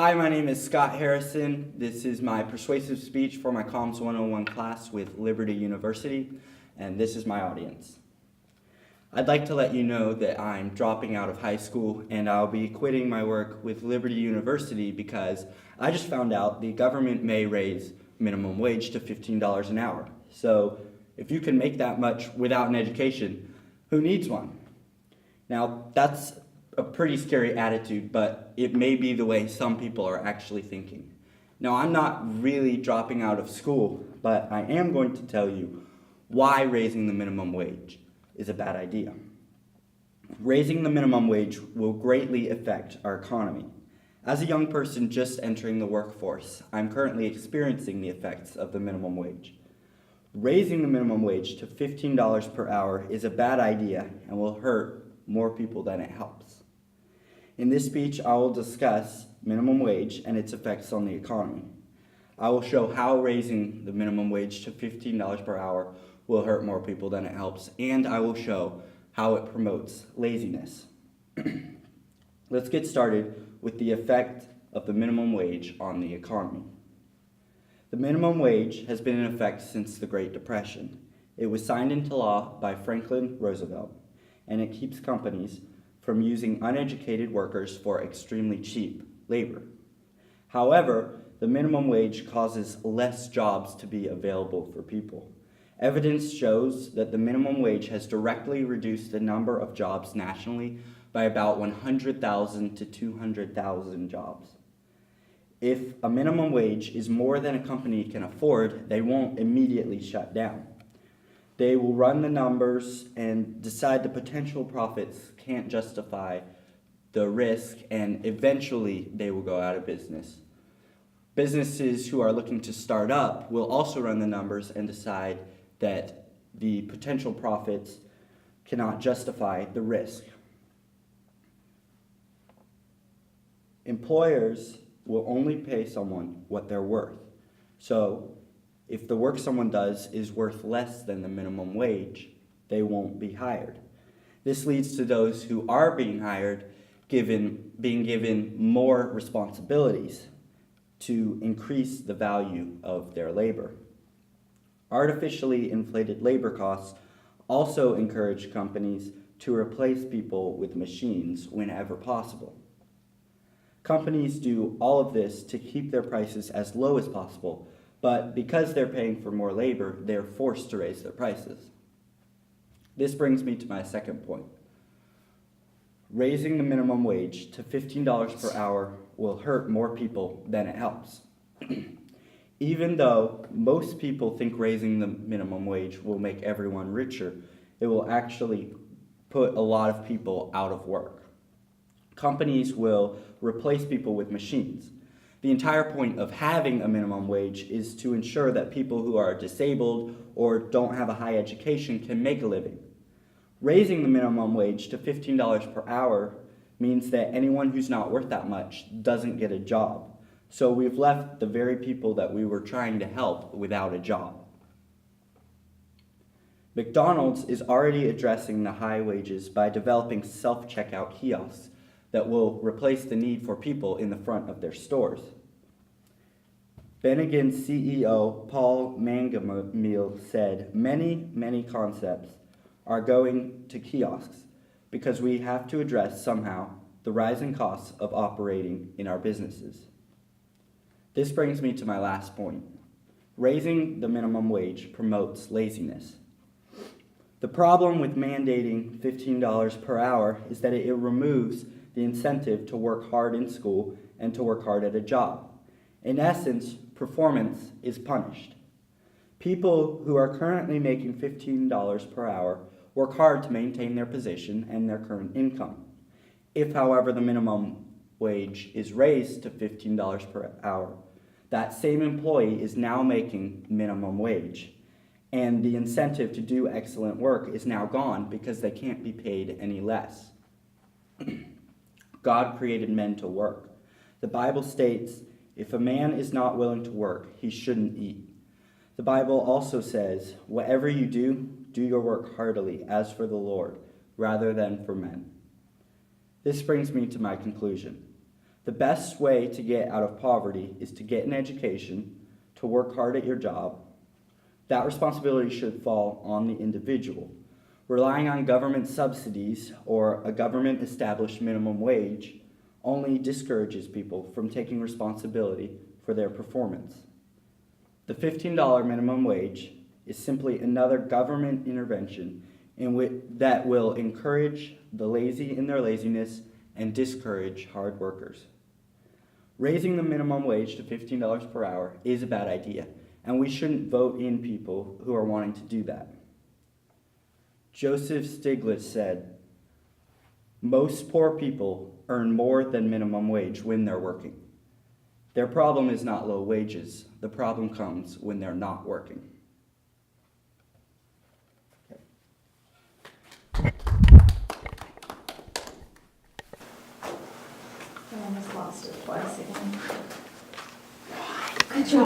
Hi, my name is Scott Harrison. This is my persuasive speech for my COMS 101 class with Liberty University, and this is my audience. I'd like to let you know that I'm dropping out of high school and I'll be quitting my work with Liberty University because I just found out the government may raise minimum wage to $15 an hour. So if you can make that much without an education, who needs one? Now, that's a pretty scary attitude, but it may be the way some people are actually thinking. Now, I'm not really dropping out of school, but I am going to tell you why raising the minimum wage is a bad idea. Raising the minimum wage will greatly affect our economy. As a young person just entering the workforce, I'm currently experiencing the effects of the minimum wage. Raising the minimum wage to $15 per hour is a bad idea and will hurt more people than it helps. In this speech, I will discuss minimum wage and its effects on the economy. I will show how raising the minimum wage to $15 per hour will hurt more people than it helps, and I will show how it promotes laziness. Let's get started with the effect of the minimum wage on the economy. The minimum wage has been in effect since the Great Depression. It was signed into law by Franklin Roosevelt, and it keeps companies from using uneducated workers for extremely cheap labor. However, the minimum wage causes less jobs to be available for people. Evidence shows that the minimum wage has directly reduced the number of jobs nationally by about 100,000 to 200,000 jobs. If a minimum wage is more than a company can afford, they won't immediately shut down. They will run the numbers and decide the potential profits can't justify the risk, and eventually they will go out of business. Businesses who are looking to start up will also run the numbers and decide that the potential profits cannot justify the risk. Employers will only pay someone what they're worth. So if the work someone does is worth less than the minimum wage, they won't be hired. This leads to those who are being hired being given more responsibilities to increase the value of their labor. Artificially inflated labor costs also encourage companies to replace people with machines whenever possible. Companies do all of this to keep their prices as low as possible, but because they're paying for more labor, they're forced to raise their prices. This brings me to my second point. Raising the minimum wage to $15 per hour will hurt more people than it helps. Even though most people think raising the minimum wage will make everyone richer, it will actually put a lot of people out of work. Companies will replace people with machines. The entire point of having a minimum wage is to ensure that people who are disabled or don't have a high education can make a living. Raising the minimum wage to $15 per hour means that anyone who's not worth that much doesn't get a job. So we've left the very people that we were trying to help without a job. McDonald's is already addressing the high wages by developing self-checkout kiosks that will replace the need for people in the front of their stores. Bennigan CEO Paul Mangamil said, many concepts are going to kiosks because we have to address somehow the rising costs of operating in our businesses. This brings me to my last point. Raising the minimum wage promotes laziness. The problem with mandating $15 per hour is that it removes the incentive to work hard in school and to work hard at a job. In essence, performance is punished. People who are currently making $15 per hour work hard to maintain their position and their current income. If, however, the minimum wage is raised to $15 per hour, that same employee is now making minimum wage, and the incentive to do excellent work is now gone because they can't be paid any less. God created men to work. The Bible states, if a man is not willing to work, he shouldn't eat. The Bible also says, whatever you do, do your work heartily, as for the Lord, rather than for men. This brings me to my conclusion. The best way to get out of poverty is to get an education, to work hard at your job. That responsibility should fall on the individual. Relying on government subsidies or a government-established minimum wage only discourages people from taking responsibility for their performance. The $15 minimum wage is simply another government intervention that will encourage the lazy in their laziness and discourage hard workers. Raising the minimum wage to $15 per hour is a bad idea, and we shouldn't vote in people who are wanting to do that. Joseph Stiglitz said, "Most poor people earn more than minimum wage when they're working. Their problem is not low wages. The problem comes when they're not working." I almost lost it twice again. Good job.